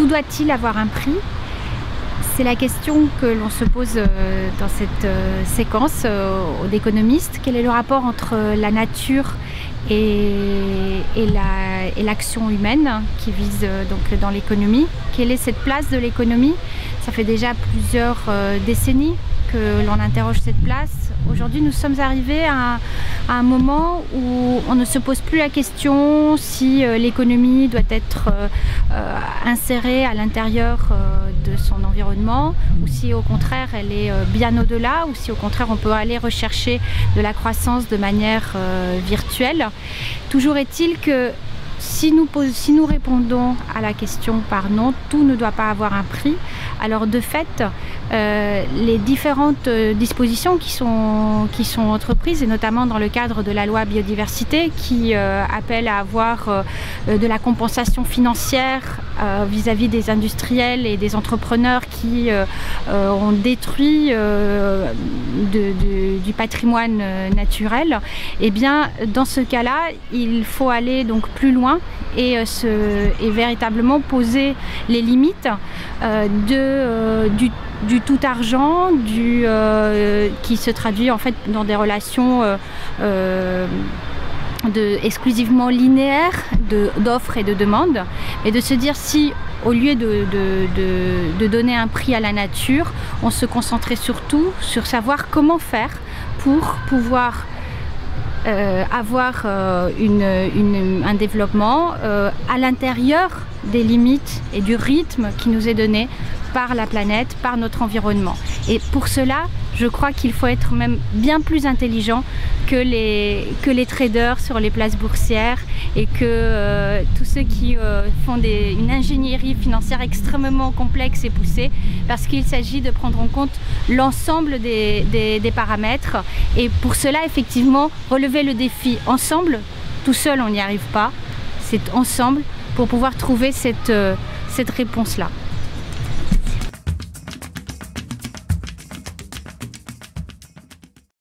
Tout doit-il avoir un prix? C'est la question que l'on se pose dans cette séquence d'économistes. Quel est le rapport entre la nature et l'action humaine qui vise donc dans l'économie? Quelle est cette place de l'économie? Ça fait déjà plusieurs décennies que l'on interroge cette place. Aujourd'hui, nous sommes arrivés à un moment où on ne se pose plus la question si l'économie doit être insérée à l'intérieur de son environnement, ou si au contraire elle est bien au-delà, ou si au contraire on peut aller rechercher de la croissance de manière virtuelle. Toujours est-il que si nous répondons à la question par non, tout ne doit pas avoir un prix, alors de fait, les différentes dispositions qui sont entreprises, et notamment dans le cadre de la loi biodiversité, qui appelle à avoir de la compensation financière vis-à-vis des industriels et des entrepreneurs qui ont détruit du patrimoine naturel, et bien dans ce cas-là, il faut aller donc plus loin et véritablement poser les limites du tout argent, qui se traduit en fait dans des relations exclusivement linéaires d'offres et de demandes, et de se dire si au lieu de donner un prix à la nature, on se concentrait surtout sur savoir comment faire pour pouvoir avoir un développement à l'intérieur des limites et du rythme qui nous est donné par la planète, par notre environnement. Et pour cela, je crois qu'il faut être même bien plus intelligent que les traders sur les places boursières, et que tous ceux qui font une ingénierie financière extrêmement complexe et poussée, parce qu'il s'agit de prendre en compte l'ensemble des paramètres. Et pour cela, effectivement, relever le défi ensemble. Tout seul, on n'y arrive pas. C'est ensemble pour pouvoir trouver cette réponse-là.